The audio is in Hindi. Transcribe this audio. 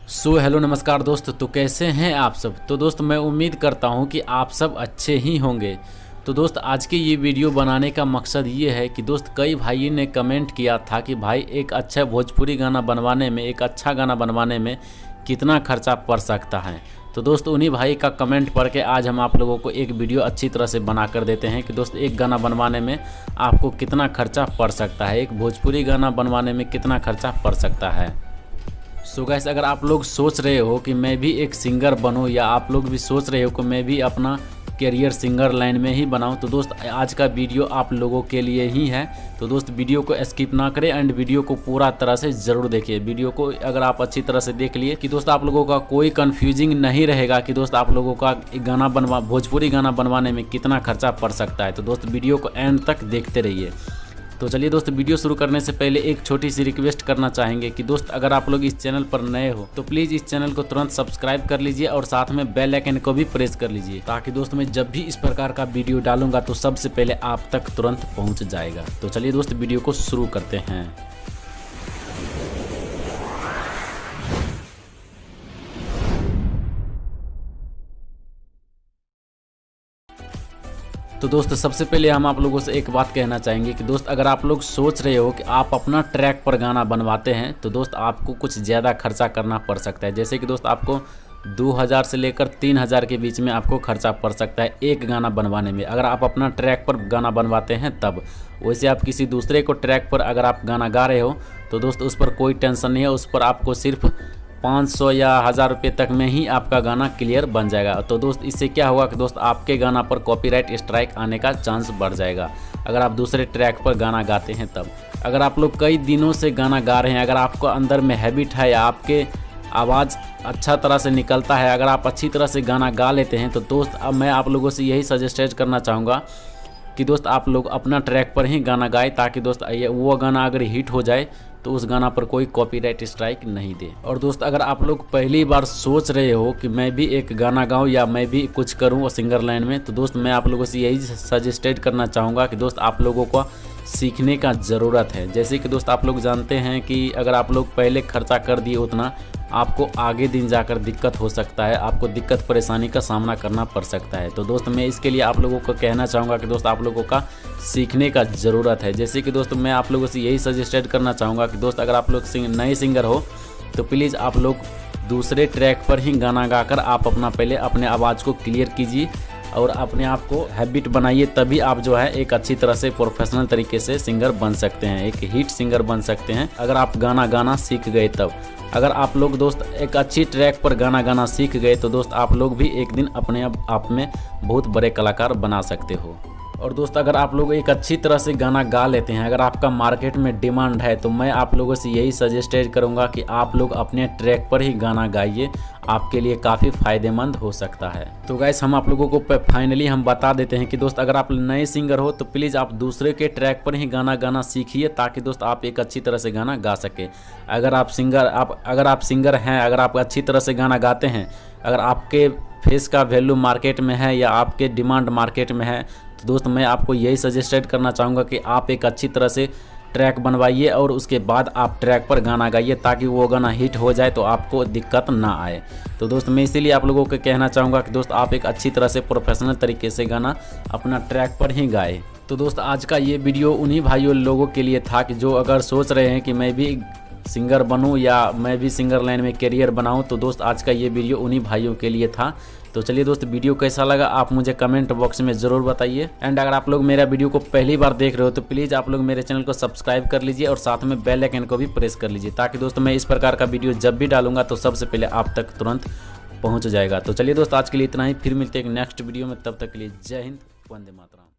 हेलो नमस्कार दोस्त। तो कैसे हैं आप सब। तो दोस्त मैं उम्मीद करता हूं कि आप सब अच्छे ही होंगे। तो दोस्त आज की ये वीडियो बनाने का मकसद ये है कि दोस्त कई भाई ने कमेंट किया था कि भाई एक अच्छा भोजपुरी गाना बनवाने में, एक अच्छा गाना बनवाने में कितना खर्चा पड़ सकता है। तो दोस्त उन्हीं भाई का कमेंट पढ़ के आज हम आप लोगों को एक वीडियो अच्छी तरह से बना कर देते हैं कि दोस्त एक गाना बनवाने में आपको कितना खर्चा पड़ सकता है, एक भोजपुरी गाना बनवाने में कितना खर्चा पड़ सकता है। सो गाइस, अगर आप लोग सोच रहे हो कि मैं भी एक सिंगर बनूं या आप लोग भी सोच रहे हो कि मैं भी अपना करियर सिंगर लाइन में ही बनाऊं, तो दोस्त आज का वीडियो आप लोगों के लिए ही है। तो दोस्त वीडियो को स्किप ना करें एंड वीडियो को पूरा तरह से ज़रूर देखिए। वीडियो को अगर आप अच्छी तरह से देख लिए कि दोस्त आप लोगों का कोई कंफ्यूजिंग नहीं रहेगा कि दोस्त आप लोगों का भोजपुरी गाना बनवाने में कितना खर्चा पड़ सकता है। तो दोस्त वीडियो को एंड तक देखते रहिए। तो चलिए दोस्त, वीडियो शुरू करने से पहले एक छोटी सी रिक्वेस्ट करना चाहेंगे कि दोस्त अगर आप लोग इस चैनल पर नए हो तो प्लीज़ इस चैनल को तुरंत सब्सक्राइब कर लीजिए और साथ में बेल आइकन को भी प्रेस कर लीजिए, ताकि दोस्त मैं जब भी इस प्रकार का वीडियो डालूंगा तो सबसे पहले आप तक तुरंत पहुंच जाएगा। तो चलिए दोस्त वीडियो को शुरू करते हैं। तो दोस्त सबसे पहले हम आप लोगों से एक बात कहना चाहेंगे कि दोस्त अगर आप लोग सोच रहे हो कि आप अपना ट्रैक पर गाना बनवाते हैं तो दोस्त आपको कुछ ज़्यादा खर्चा करना पड़ सकता है। जैसे कि दोस्त आपको 2000 से लेकर 3000 के बीच में आपको खर्चा पड़ सकता है एक गाना बनवाने में, अगर आप अपना ट्रैक पर गाना बनवाते हैं तब। वैसे आप किसी दूसरे को ट्रैक पर अगर आप गाना गा रहे हो तो दोस्त उस पर कोई टेंशन नहीं है, उस पर आपको सिर्फ 500 या 1000 रुपये तक में ही आपका गाना क्लियर बन जाएगा। तो दोस्त इससे क्या होगा कि दोस्त आपके गाना पर कॉपीराइट स्ट्राइक आने का चांस बढ़ जाएगा अगर आप दूसरे ट्रैक पर गाना गाते हैं तब। अगर आप लोग कई दिनों से गाना गा रहे हैं, अगर आपको अंदर में हैबिट है या आपके आवाज़ अच्छा तरह से निकलता है, अगर आप अच्छी तरह से गाना गा लेते हैं तो दोस्त अब मैं आप लोगों से यही सजेस्ट करना चाहूँगा कि दोस्त आप लोग अपना ट्रैक पर ही गाना गाएं, ताकि दोस्त वो गाना अगर हिट हो जाए तो उस गाना पर कोई कॉपीराइट स्ट्राइक नहीं दे। और दोस्त अगर आप लोग पहली बार सोच रहे हो कि मैं भी एक गाना गाऊं या मैं भी कुछ करूं सिंगर लाइन में, तो दोस्त मैं आप लोगों से यही सजेस्ट करना चाहूँगा कि दोस्त आप लोगों को सीखने का ज़रूरत है। जैसे कि दोस्त आप लोग जानते हैं कि अगर आप लोग पहले खर्चा कर दिए उतना, आपको आगे दिन जाकर दिक्कत हो सकता है, आपको दिक्कत परेशानी का सामना करना पड़ सकता है। तो दोस्त मैं इसके लिए आप लोगों को कहना चाहूँगा कि दोस्त आप लोगों का सीखने का ज़रूरत है। जैसे कि दोस्त मैं आप लोगों से यही सजेस्ट करना चाहूँगा कि दोस्त अगर आप लोग नए सिंगर हो तो प्लीज़ आप लोग दूसरे ट्रैक पर ही गाना गाकर आप अपना पहले अपने आवाज़ को क्लियर कीजिए और अपने आप को हैबिट बनाइए, तभी आप जो है एक अच्छी तरह से प्रोफेशनल तरीके से सिंगर बन सकते हैं, एक हिट सिंगर बन सकते हैं अगर आप गाना गाना सीख गए तब। अगर आप लोग दोस्त एक अच्छी ट्रैक पर गाना गाना सीख गए तो दोस्त आप लोग भी एक दिन अपने आप में बहुत बड़े कलाकार बना सकते हो। और दोस्त अगर आप लोग एक अच्छी तरह से गाना गा लेते हैं, अगर आपका मार्केट में डिमांड है, तो मैं आप लोगों से यही सजेस्ट करूंगा कि आप लोग अपने ट्रैक पर ही गाना गाइए, आपके लिए काफ़ी फ़ायदेमंद हो सकता है। तो गाइस हम आप लोगों को फाइनली हम बता देते हैं कि दोस्त अगर आप नए सिंगर हो तो प्लीज़ आप दूसरे के ट्रैक पर ही गाना गाना सीखिए, ताकि दोस्त आप एक अच्छी तरह से गाना गा सके। अगर आप सिंगर हैं, अगर आप अच्छी तरह से गाना गाते हैं, अगर आपके फेस का वैल्यू मार्केट में है या आपके डिमांड मार्केट में है, तो दोस्त मैं आपको यही सजेस्ट करना चाहूँगा कि आप एक अच्छी तरह से ट्रैक बनवाइए और उसके बाद आप ट्रैक पर गाना गाइए, ताकि वो गाना हिट हो जाए तो आपको दिक्कत ना आए। तो दोस्त मैं इसीलिए आप लोगों को कहना चाहूँगा कि दोस्त आप एक अच्छी तरह से प्रोफेशनल तरीके से गाना अपना ट्रैक पर ही गाए। तो दोस्त आज का ये वीडियो उन्हीं भाइयों लोगों के लिए था कि जो अगर सोच रहे हैं कि मैं भी सिंगर बनूं या मैं भी सिंगर लाइन में करियर बनाऊं, तो दोस्त आज का ये वीडियो उन्हीं भाइयों के लिए था। तो चलिए दोस्त, वीडियो कैसा लगा आप मुझे कमेंट बॉक्स में ज़रूर बताइए। एंड अगर आप लोग मेरा वीडियो को पहली बार देख रहे हो तो प्लीज़ आप लोग मेरे चैनल को सब्सक्राइब कर लीजिए और साथ में बेल आइकन को भी प्रेस कर लीजिए, ताकि दोस्त मैं इस प्रकार का वीडियो जब भी डालूंगा तो सबसे पहले आप तक तुरंत पहुँच जाएगा। तो चलिए दोस्त आज के लिए इतना ही, फिर मिलते हैं एक नेक्स्ट वीडियो में, तब तक के लिए जय हिंद, वंदे मातरम।